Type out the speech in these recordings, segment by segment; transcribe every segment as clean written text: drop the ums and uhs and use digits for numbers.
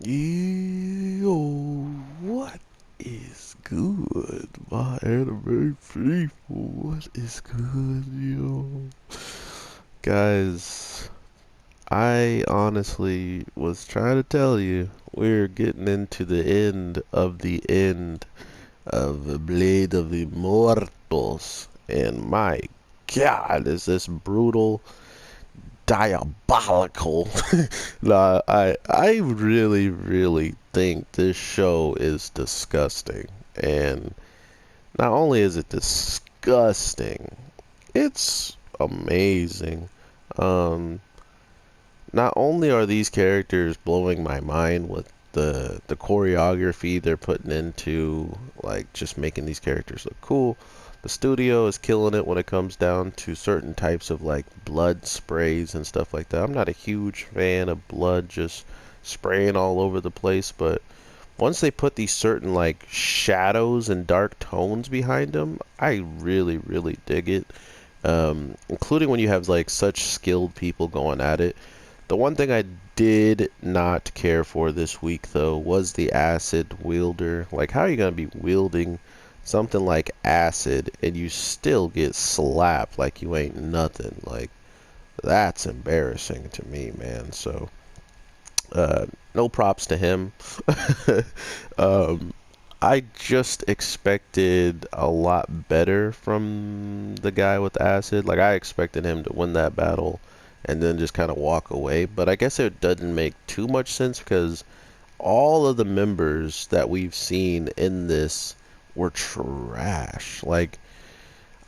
Yo, what is good, my anime people? What is good, yo? Guys, I honestly was trying to tell you, we're getting into the end of the Blade of the Immortals. And my God, is this brutal, diabolical. Nah, I really think this show is disgusting. And not only is it disgusting, it's amazing. Um, Not only are these characters blowing my mind with the choreography they're putting into like just making these characters look cool. The studio is killing it when it comes down to certain types of like blood sprays and stuff like that. I'm not a huge fan of blood just spraying all over the place, but once they put these certain like shadows and dark tones behind them, I really dig it. Including when you have like such skilled people going at it. The one thing I did not care for this week, though, was the acid wielder. Like, how are you going to be wielding something like acid and you still get slapped like you ain't nothing? Like, that's embarrassing to me, man. So, no props to him. um, I just expected a lot better from the guy with acid. Like, I expected him to win that battle and then just kind of walk away. But I guess it doesn't make too much sense because all of the members that we've seen in this were trash. Like,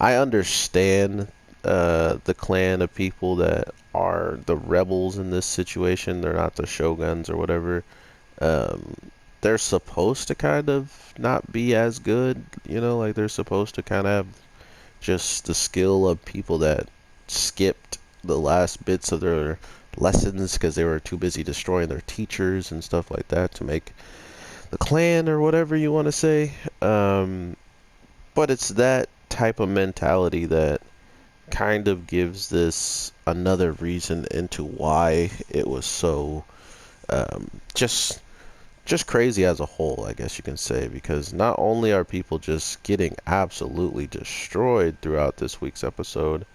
I understand the clan of people that are the rebels in this situation. They're not the shoguns or whatever. Um, they're supposed to kind of not be as good, like they're supposed to kind of have just the skill of people that skipped the last bits of their lessons because they were too busy destroying their teachers and stuff like that to make the clan or whatever you want to say. But it's that type of mentality that kind of gives this another reason into why it was so just crazy as a whole, I guess you can say, because not only are people just getting absolutely destroyed throughout this week's episode,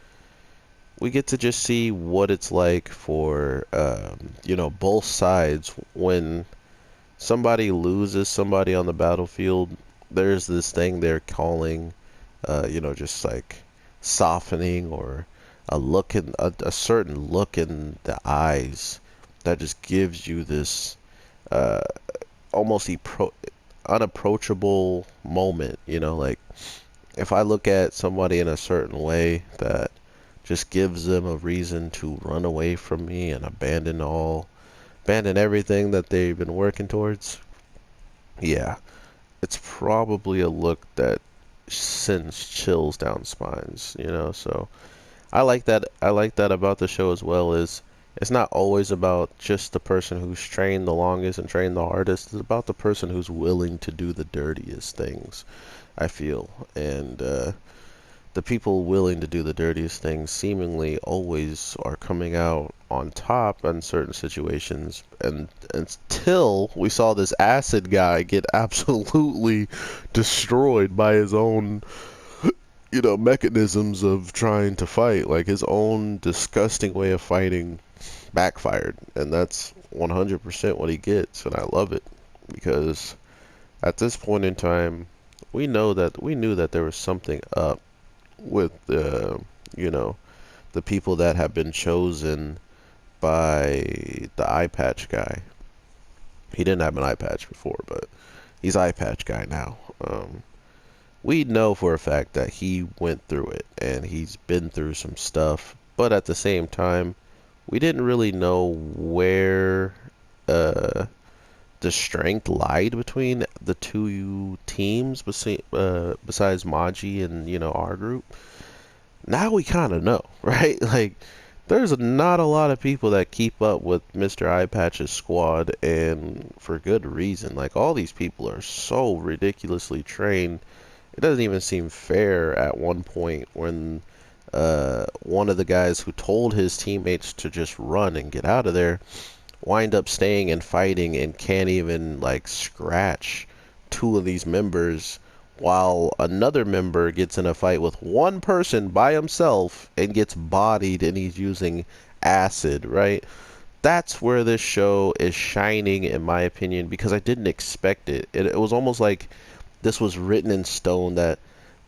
we get to just see what it's like for, both sides. When somebody loses somebody on the battlefield, there's this thing they're calling, just like softening or a certain look in the eyes that just gives you this uh, almost unapproachable moment. Like if I look at somebody in a certain way that just gives them a reason to run away from me and abandon everything that they've been working towards. Yeah, it's probably a look that sends chills down spines. So I like that about the show as well. Is it's not always about just the person who's trained the longest and trained the hardest. It's about the person who's willing to do the dirtiest things, I feel. And the people willing to do the dirtiest things seemingly always are coming out on top in certain situations. And until we saw this acid guy get absolutely destroyed by his own mechanisms of trying to fight. Like his own disgusting way of fighting backfired, and that's 100% what he gets, and I love it because at this point in time, we knew that there was something up with you know the people that have been chosen by the eye patch guy. He didn't have an eye patch before, but he's eye patch guy now. We know for a fact that he went through it and he's been through some stuff, but at the same time, we didn't really know where uh, the strength lied between the two teams besides Maji and our group. Now we kind of know, right? Like, there's not a lot of people that keep up with Mr. Eye Patch's squad, and for good reason. Like, all these people are so ridiculously trained. It doesn't even seem fair at one point when one of the guys who told his teammates to just run and get out of there wind up staying and fighting and can't even like scratch two of these members, while another member gets in a fight with one person by himself and gets bodied and he's using acid, right? That's where this show is shining, in my opinion, because I didn't expect it. It was almost like this was written in stone that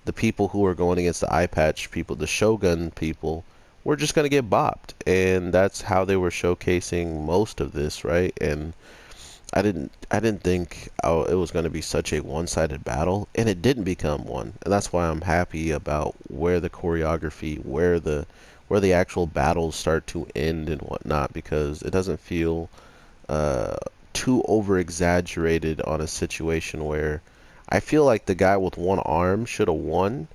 the people who were going against the eye patch people, the Shogun people, were just going to get bopped. And that's how they were showcasing most of this, right? And I didn't think it was going to be such a one-sided battle, and it didn't become one. And that's why I'm happy about where the choreography, where the actual battles start to end and whatnot, because it doesn't feel uh, too over exaggerated on a situation where I feel like the guy with one arm should have won,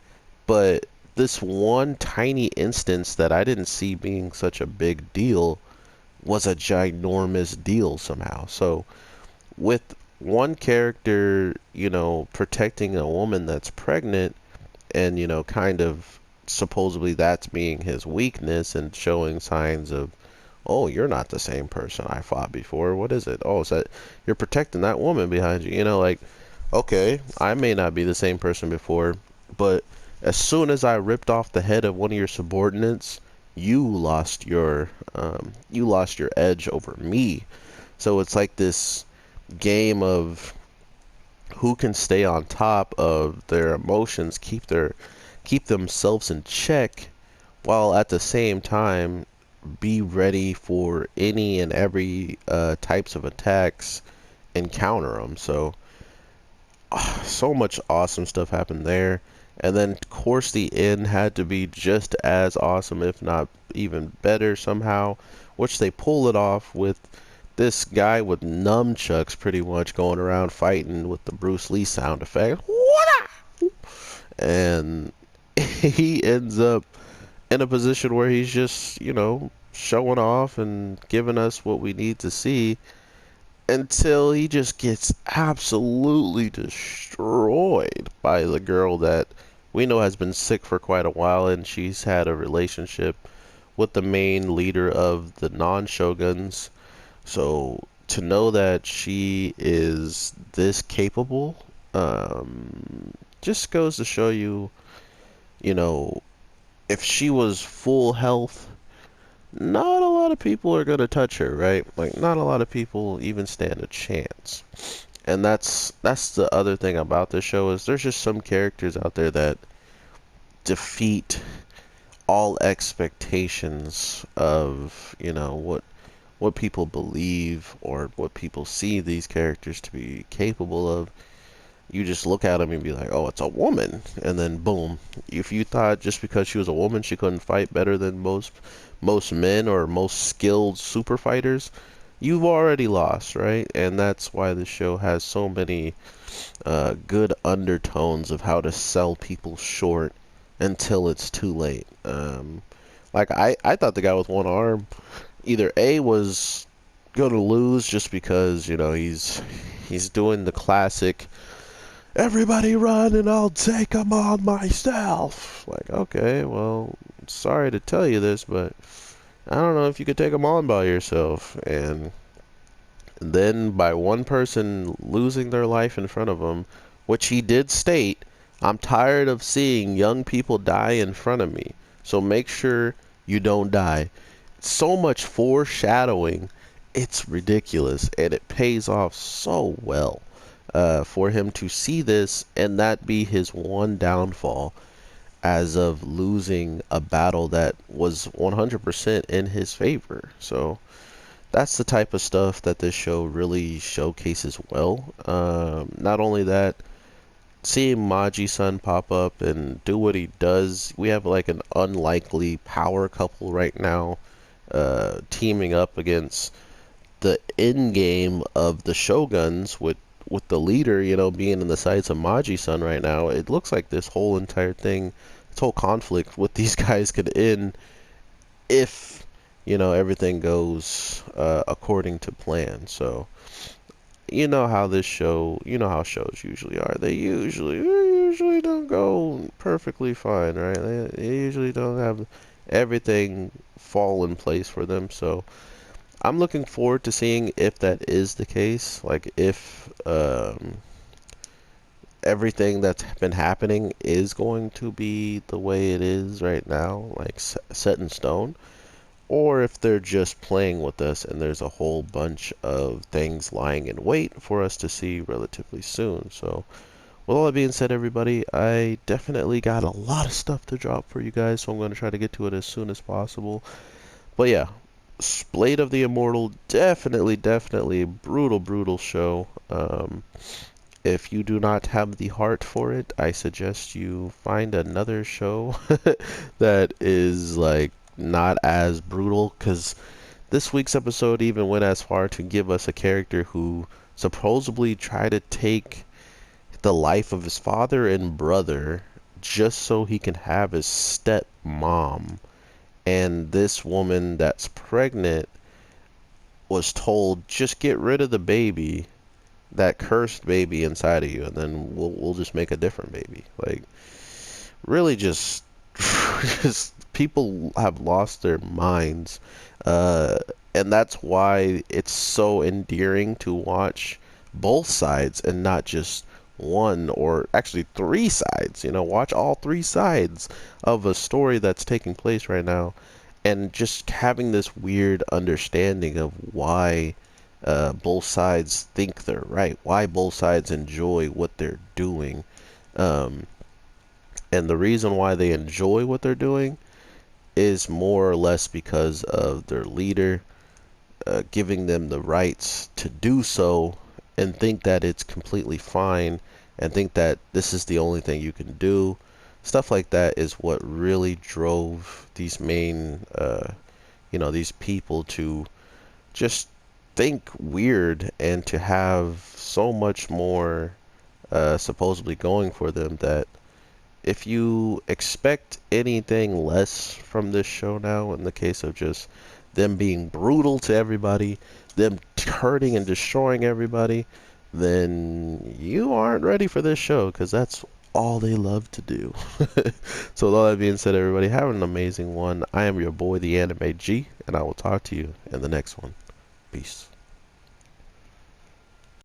but this one tiny instance that I didn't see being such a big deal was a ginormous deal somehow. So with one character, protecting a woman that's pregnant and, kind of supposedly that's being his weakness and showing signs of, oh, you're not the same person I fought before. What is it? Oh, it's that you're protecting that woman behind you. Like, okay, I may not be the same person before, but as soon as I ripped off the head of one of your subordinates, you lost your edge over me. So it's like this game of who can stay on top of their emotions, keep themselves in check, while at the same time be ready for any and every types of attacks and counter them. So so much awesome stuff happened there. And then, of course, the end had to be just as awesome, if not even better somehow, which they pull it off with this guy with nunchucks pretty much going around fighting with the Bruce Lee sound effect. And he ends up in a position where he's just, showing off and giving us what we need to see until he just gets absolutely destroyed by the girl that we know has been sick for quite a while, and she's had a relationship with the main leader of the non-shoguns. So to know that she is this capable, just goes to show you, you know, if she was full health, not a lot of people are gonna touch her, right? Like, not a lot of people even stand a chance. And that's the other thing about this show, is there's just some characters out there that defeat all expectations of, what people believe or what people see these characters to be capable of. You just look at them and be like, oh, it's a woman, and then boom. If you thought just because she was a woman she couldn't fight better than most men or most skilled super fighters, you've already lost, right? And that's why the show has so many good undertones of how to sell people short until it's too late. Like I thought the guy with one arm either A was going to lose just because, he's doing the classic everybody run and I'll take him on myself. Like, okay, well, sorry to tell you this, but I don't know if you could take him on by yourself. And then by one person losing their life in front of him, which he did state, I'm tired of seeing young people die in front of me. So make sure you don't die. So much foreshadowing. It's ridiculous, and it pays off so well for him to see this and that be his one downfall, as of losing a battle that was 100% in his favor. So that's the type of stuff that this show really showcases well. Not only that, seeing Maji-san pop up and do what he does, we have like an unlikely power couple right now, teaming up against the end game of the Shoguns with the leader, being in the sights of Maji-san right now. It looks like this whole entire thing, this whole conflict with these guys could end if, everything goes according to plan. So, you know how shows usually are. They usually don't go perfectly fine, right? They usually don't have everything fall in place for them. So I'm looking forward to seeing if that is the case. Like if everything that's been happening is going to be the way it is right now, like set in stone, or if they're just playing with us and there's a whole bunch of things lying in wait for us to see relatively soon. So, with all that being said, everybody, I definitely got a lot of stuff to drop for you guys, so I'm going to try to get to it as soon as possible. But yeah, Blade of the Immortal, definitely a brutal, brutal show. If you do not have the heart for it, I suggest you find another show that is like not as brutal, because this week's episode even went as far to give us a character who supposedly tried to take the life of his father and brother just so he can have his stepmom. And this woman that's pregnant was told, just get rid of the baby, that cursed baby inside of you, and then we'll just make a different baby. Like, really, just just people have lost their minds, uh, and that's why it's so endearing to watch both sides and not just one, or actually three sides. You know, watch all three sides of a story that's taking place right now, and just having this weird understanding of why both sides think they're right, why both sides enjoy what they're doing. Um, and the reason why they enjoy what they're doing is more or less because of their leader giving them the rights to do so, and think that it's completely fine, and think that this is the only thing you can do. Stuff like that is what really drove these these people to just think weird and to have so much more supposedly going for them, that if you expect anything less from this show now, in the case of just them being brutal to everybody, them hurting and destroying everybody, then you aren't ready for this show, because that's all they love to do. So with all that being said, everybody, have an amazing one. I am your boy, the Anime G, and I will talk to you in the next one. Peace.